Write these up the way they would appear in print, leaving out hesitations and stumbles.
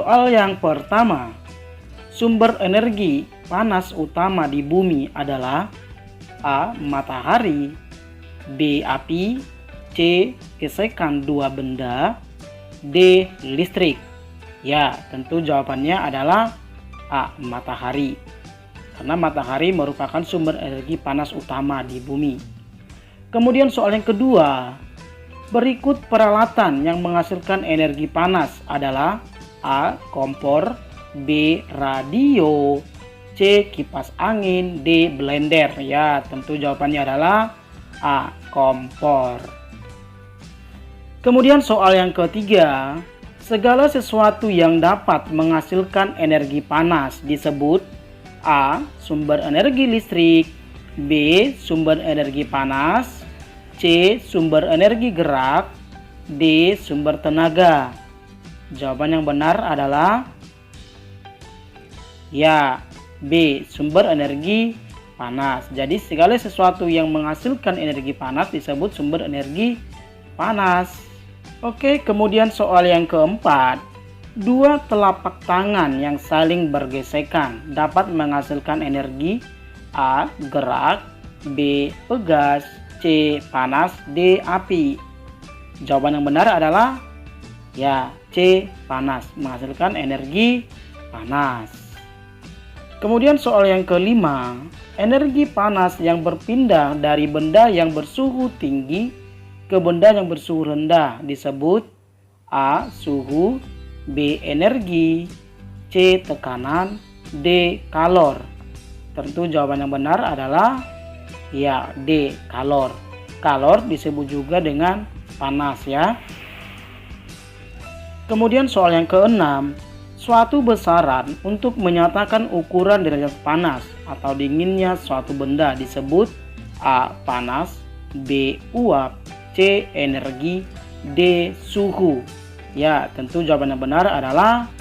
Soal yang pertama, sumber energi panas utama di bumi adalah A. Matahari, B. Api, C. Gesekan dua benda, D. Listrik. Ya, tentu jawabannya adalah A. Matahari. Karena matahari merupakan sumber energi panas utama di bumi. Kemudian soal yang kedua, berikut peralatan yang menghasilkan energi panas adalah A. Kompor, B. Radio, C. Kipas angin, D. Blender. Ya, tentu jawabannya adalah A. Kompor. Kemudian soal yang ketiga, segala sesuatu yang dapat menghasilkan energi panas disebut A. Sumber energi listrik, B. Sumber energi panas, C. Sumber energi gerak, D. Sumber tenaga. Jawaban yang benar adalah ya, B. Sumber energi panas. Jadi segala sesuatu yang menghasilkan energi panas disebut sumber energi panas. Oke, kemudian soal yang keempat, dua telapak tangan yang saling bergesekan dapat menghasilkan energi A. Gerak, B. Pegas, C. Panas, D. Api. Jawaban yang benar adalah ya, C. Panas, menghasilkan energi panas. Kemudian soal yang kelima, energi panas yang berpindah dari benda yang bersuhu tinggi ke benda yang bersuhu rendah disebut A. Suhu, B. Energi, C. Tekanan, D. Kalor. Tentu jawaban yang benar adalah ya, D. Kalor. Kalor disebut juga dengan panas ya. Kemudian soal yang keenam, suatu besaran untuk menyatakan ukuran derajat panas atau dinginnya suatu benda disebut A. Panas, B. Uap, C. Energi, D. Suhu. Ya, tentu jawaban yang benar adalah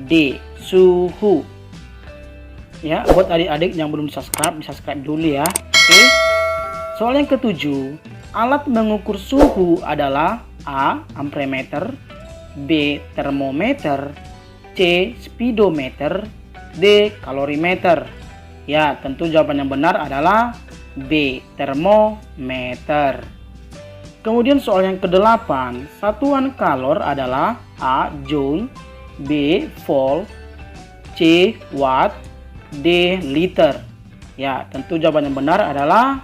D. Suhu. Ya, buat adik-adik yang belum subscribe, bisa subscribe dulu ya. Oke. Soal yang ketujuh, alat mengukur suhu adalah A. Amperemeter, B. Termometer, C. Speedometer, D. Kalorimeter. Ya, tentu jawaban yang benar adalah B. Termometer. Kemudian soal yang kedelapan, satuan kalor adalah A. Joule, B. Volt, C. Watt, D. Liter. Ya, tentu jawaban yang benar adalah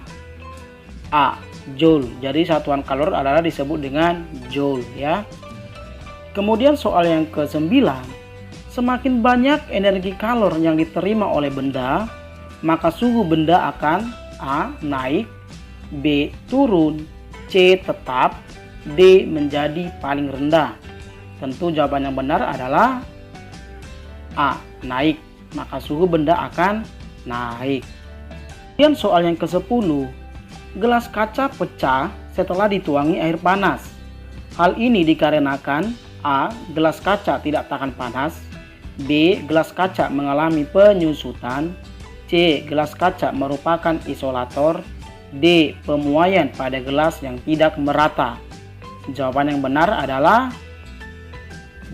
A. Joule. Jadi satuan kalor adalah disebut dengan Joule ya. Kemudian soal yang ke-9, semakin banyak energi kalor yang diterima oleh benda, maka suhu benda akan A. Naik, B. Turun, C. Tetap, D. Menjadi paling rendah. Tentu jawaban yang benar adalah A. Naik, maka suhu benda akan naik. Kemudian soal yang ke-10, gelas kaca pecah setelah dituangi air panas. Hal ini dikarenakan A. Gelas kaca tidak tahan panas, B. Gelas kaca mengalami penyusutan, C. Gelas kaca merupakan isolator, D. Pemuaian pada gelas yang tidak merata. Jawaban yang benar adalah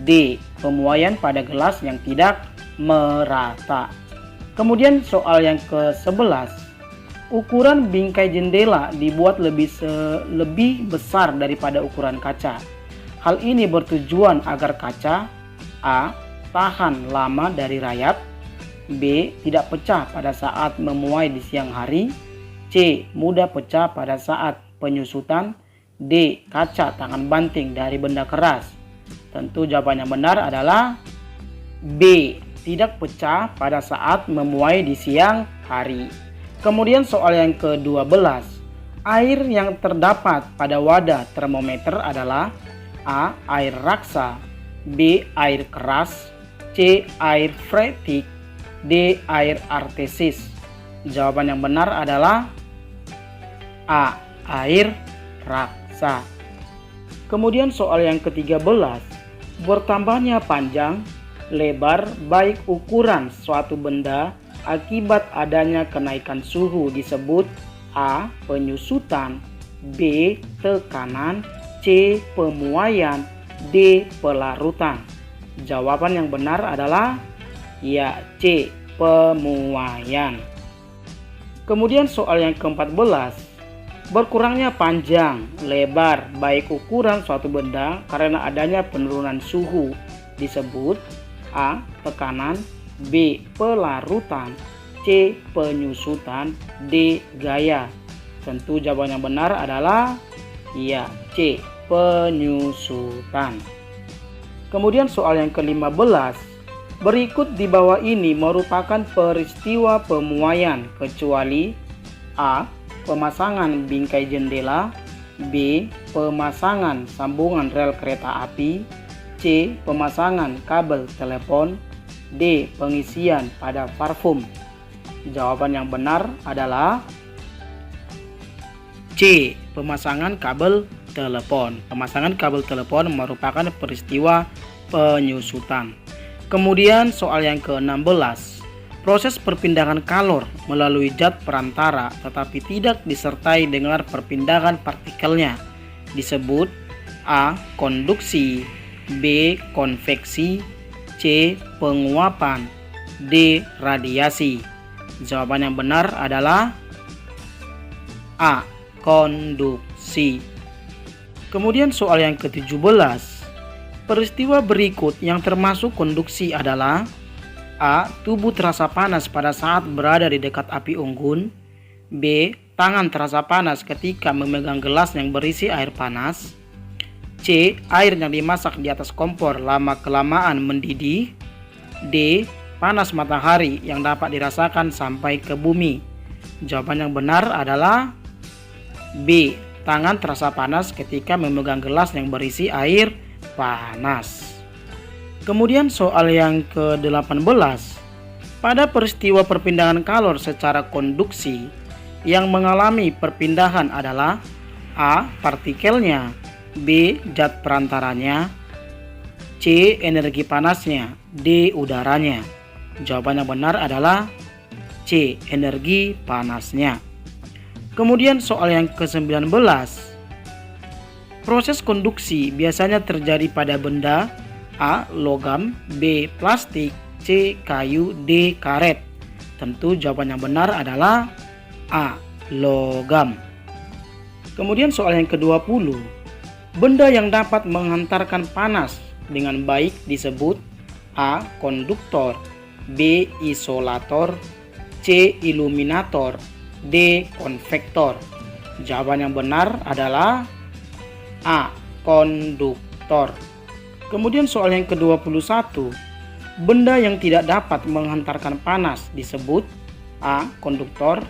D. Pemuaian pada gelas yang tidak merata. Kemudian soal yang ke-11, ukuran bingkai jendela dibuat lebih besar daripada ukuran kaca. Hal ini bertujuan agar kaca A. Tahan lama dari rayap, B. Tidak pecah pada saat memuai di siang hari, C. Mudah pecah pada saat penyusutan, D. Kaca tahan banting dari benda keras. Tentu jawaban yang benar adalah B. Tidak pecah pada saat memuai di siang hari. Kemudian soal yang ke-12, air yang terdapat pada wadah termometer adalah A. Air raksa, B. Air keras, C. Air freatik, D. Air artesis. Jawaban yang benar adalah A. Air raksa. Kemudian soal yang ke-13, bertambahnya panjang, lebar, baik ukuran suatu benda akibat adanya kenaikan suhu disebut A. Penyusutan, B. Tekanan, C. Pemuaian, D. Pelarutan. Jawaban yang benar adalah ya C. Pemuaian. Kemudian soal yang ke-14. Berkurangnya panjang, lebar, baik ukuran suatu benda karena adanya penurunan suhu disebut A. Tekanan, B. Pelarutan, C. Penyusutan, D. Gaya. Tentu jawaban yang benar adalah ya C. Penyusutan. Kemudian soal yang ke-15. Berikut di bawah ini merupakan peristiwa pemuaian kecuali A. Pemasangan bingkai jendela, B. Pemasangan sambungan rel kereta api, C. Pemasangan kabel telepon, D. Pengisian pada parfum. Jawaban yang benar adalah C. Pemasangan kabel telepon. Pemasangan kabel telepon merupakan peristiwa penyusutan. Kemudian soal yang ke-16. Proses perpindahan kalor melalui zat perantara tetapi tidak disertai dengan perpindahan partikelnya disebut A. Konduksi, B. Konveksi, C. Penguapan, D. Radiasi. Jawaban yang benar adalah A. Konduksi. Kemudian soal yang ke-17. Peristiwa berikut yang termasuk konduksi adalah A. Tubuh terasa panas pada saat berada di dekat api unggun, B. Tangan terasa panas ketika memegang gelas yang berisi air panas, C. Air yang dimasak di atas kompor lama-kelamaan mendidih, D. Panas matahari yang dapat dirasakan sampai ke bumi. Jawaban yang benar adalah B. Tangan terasa panas ketika memegang gelas yang berisi air panas. Kemudian soal yang ke-18. Pada peristiwa perpindahan kalor secara konduksi, yang mengalami perpindahan adalah A. Partikelnya, B. Zat perantaranya, C. Energi panasnya, D. Udaranya. Jawaban yang benar adalah C. Energi panasnya. Kemudian soal yang ke-19. Proses konduksi biasanya terjadi pada benda A. Logam, B. Plastik, C. Kayu, D. Karet. Tentu jawaban yang benar adalah A. Logam. Kemudian soal yang ke-20. Benda yang dapat menghantarkan panas dengan baik disebut A. Konduktor, B. Isolator, C. Iluminator, D. Konvektor. Jawaban yang benar adalah A. Konduktor. Kemudian soal yang ke-21. Benda yang tidak dapat menghantarkan panas disebut A. Konduktor,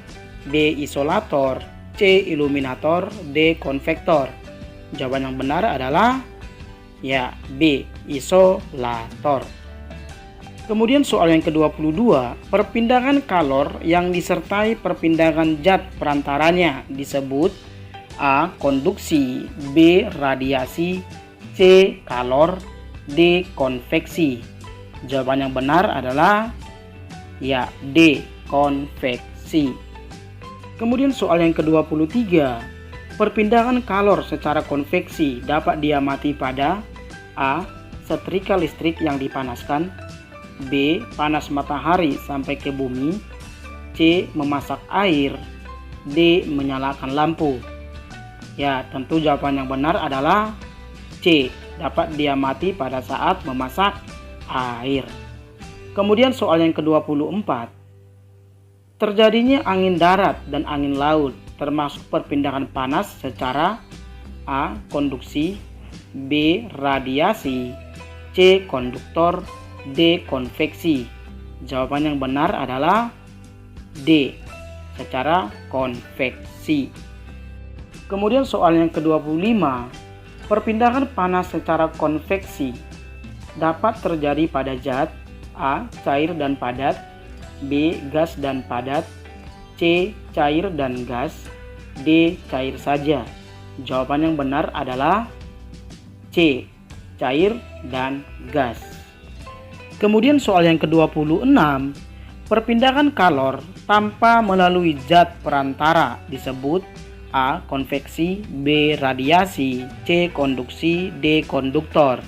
B. Isolator, C. Iluminator, D. Konvektor. Jawaban yang benar adalah ya B. Isolator. Kemudian soal yang ke-22. Perpindahan kalor yang disertai perpindahan zat perantaranya disebut A. Konduksi, B. Radiasi, C. Kalor, D. Konveksi. Jawaban yang benar adalah ya D. Konveksi. Kemudian soal yang ke-23. Perpindahan kalor secara konveksi dapat diamati pada A. Setrika listrik yang dipanaskan, B. Panas matahari sampai ke bumi, C. Memasak air, D. Menyalakan lampu. Ya, tentu jawaban yang benar adalah C. Dapat diamati pada saat memasak air. Kemudian soal yang ke-24. Terjadinya angin darat dan angin laut termasuk perpindahan panas secara A. Konduksi, B. Radiasi, C. Konduktor, D. Konveksi. Jawaban yang benar adalah D. Secara konveksi. Kemudian soal yang ke-25. Perpindahan panas secara konveksi dapat terjadi pada zat A. Cair dan padat, B. Gas dan padat, C. Cair dan gas, D. Cair saja. Jawaban yang benar adalah C. Cair dan gas. Kemudian soal yang ke-26. Perpindahan kalor tanpa melalui zat perantara disebut A. Konveksi, B. Radiasi, C. Konduksi, D. Konduktor.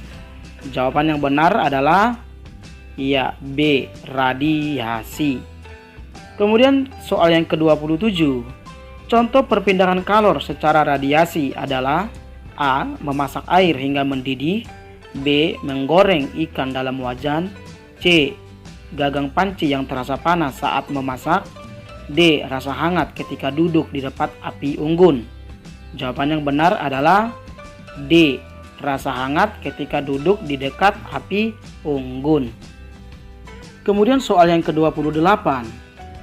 Jawaban yang benar adalah ya B. Radiasi. Kemudian soal yang ke-27. Contoh perpindahan kalor secara radiasi adalah A. Memasak air hingga mendidih, B. Menggoreng ikan dalam wajan, C. Gagang panci yang terasa panas saat memasak, D. Rasa hangat ketika duduk di dekat api unggun. Jawaban yang benar adalah D. Rasa hangat ketika duduk di dekat api unggun. Kemudian soal yang ke-28.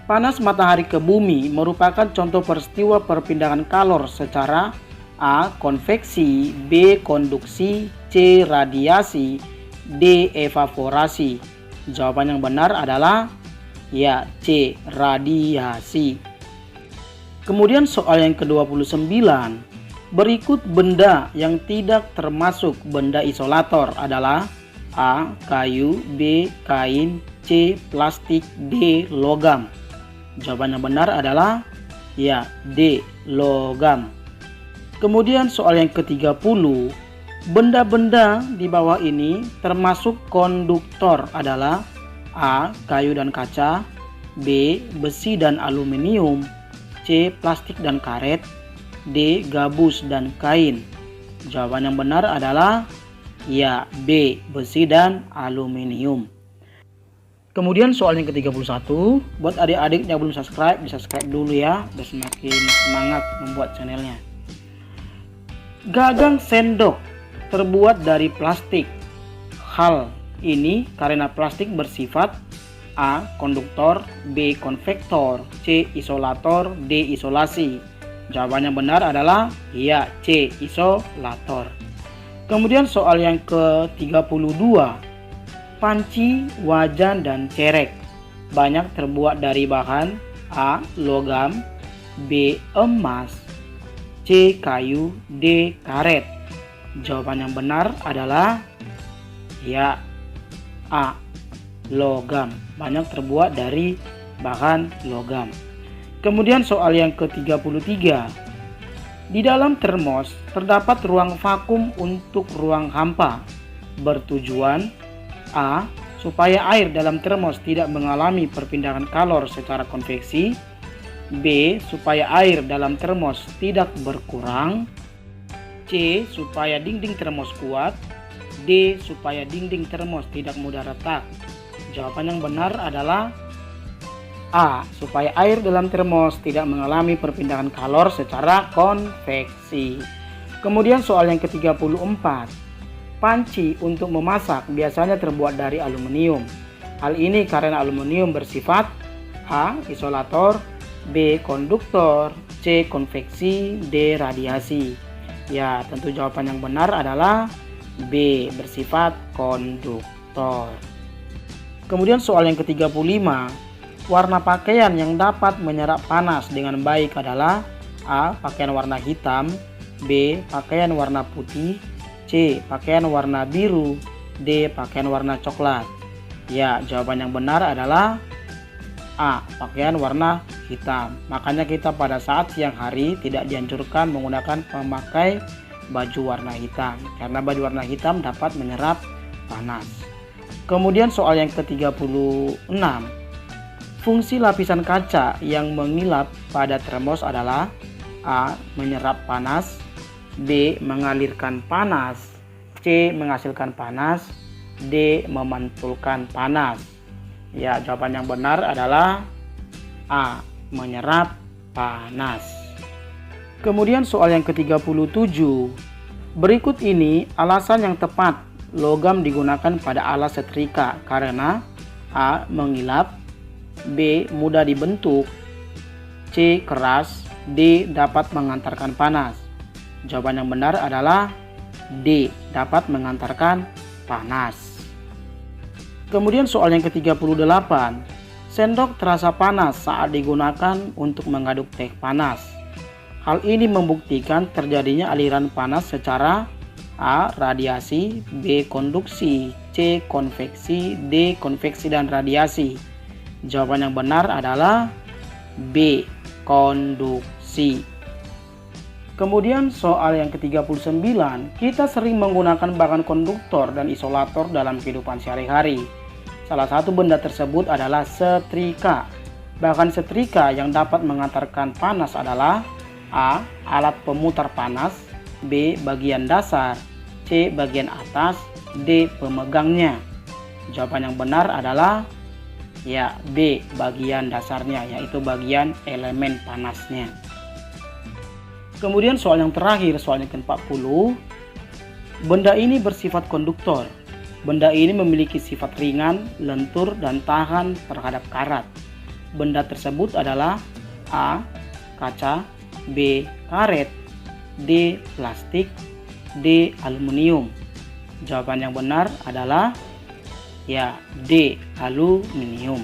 Panas matahari ke bumi merupakan contoh peristiwa perpindahan kalor secara A. Konveksi, B. Konduksi, C. Radiasi, D. Evaporasi. Jawaban yang benar adalah ya C. Radiasi. Kemudian soal yang ke-29. Berikut benda yang tidak termasuk benda isolator adalah A. Kayu, B. Kain, C. Plastik, D. Logam. Jawaban yang benar adalah ya D. Logam. Kemudian soal yang ke-30. Benda-benda di bawah ini termasuk konduktor adalah A. Kayu dan kaca, B. Besi dan aluminium, C. Plastik dan karet, D. Gabus dan kain. Jawaban yang benar adalah ya B. Besi dan aluminium. Kemudian soal yang ke-31, buat adik-adik yang belum subscribe, bisa subscribe dulu ya, biar semakin semangat membuat channelnya. Gagang sendok terbuat dari plastik. Hal ini karena plastik bersifat A. Konduktor, B. Konvektor, C. Isolator, D. Isolasi. Jawaban yang benar adalah ya C. Isolator. Kemudian soal yang ke-32. Panci, wajan, dan cerek banyak terbuat dari bahan A. Logam, B. Emas, C. Kayu, D. Karet. Jawaban yang benar adalah ya A. Logam. Banyak terbuat dari bahan logam. Kemudian soal yang ke-33. Di dalam termos terdapat ruang vakum untuk ruang hampa. Bertujuan A. Supaya air dalam termos tidak mengalami perpindahan kalor secara konveksi, B. Supaya air dalam termos tidak berkurang, C. Supaya dinding termos kuat, D. Supaya dinding termos tidak mudah retak. Jawaban yang benar adalah A. Supaya air dalam termos tidak mengalami perpindahan kalor secara konveksi. Kemudian soal yang ke-34. Panci untuk memasak biasanya terbuat dari aluminium. Hal ini karena aluminium bersifat A. Isolator, B. Konduktor, C. Konveksi, D. Radiasi. Ya, tentu jawaban yang benar adalah B. Bersifat konduktor. Kemudian soal yang ke-35. Warna pakaian yang dapat menyerap panas dengan baik adalah A. Pakaian warna hitam, B. Pakaian warna putih, C. Pakaian warna biru, D. Pakaian warna coklat. Ya, jawaban yang benar adalah A. Pakaian warna hitam. Makanya kita pada saat siang hari tidak dianjurkan menggunakan memakai baju warna hitam, karena baju warna hitam dapat menyerap panas. Kemudian soal yang ke-36. Fungsi lapisan kaca yang mengilap pada termos adalah A. Menyerap panas, B. Mengalirkan panas, C. Menghasilkan panas, D. Memantulkan panas. Ya, jawaban yang benar adalah A. Menyerap panas. Kemudian soal yang ke-37. Berikut ini alasan yang tepat logam digunakan pada alat setrika karena A. Mengilap, B. Mudah dibentuk, C. Keras, D. Dapat mengantarkan panas. Jawaban yang benar adalah D. Dapat mengantarkan panas. Kemudian soal yang ke-38. Sendok terasa panas saat digunakan untuk mengaduk teh panas. Hal ini membuktikan terjadinya aliran panas secara A. Radiasi, B. Konduksi, C. Konveksi, D. Konveksi dan radiasi. Jawaban yang benar adalah B. Konduksi. Kemudian soal yang ke-39, kita sering menggunakan bahan konduktor dan isolator dalam kehidupan sehari-hari. Salah satu benda tersebut adalah setrika. Bahan setrika yang dapat mengantarkan panas adalah A. Alat pemutar panas, B. Bagian dasar, C. Bagian atas, D. Pemegangnya. Jawaban yang benar adalah ya B. Bagian dasarnya, yaitu bagian elemen panasnya. Kemudian soal yang terakhir, soal yang ke-40. Benda ini bersifat konduktor. Benda ini memiliki sifat ringan, lentur, dan tahan terhadap karat. Benda tersebut adalah A. Kaca, B. Karet, D. Plastik, D. Aluminium. Jawaban yang benar adalah ya D. Aluminium.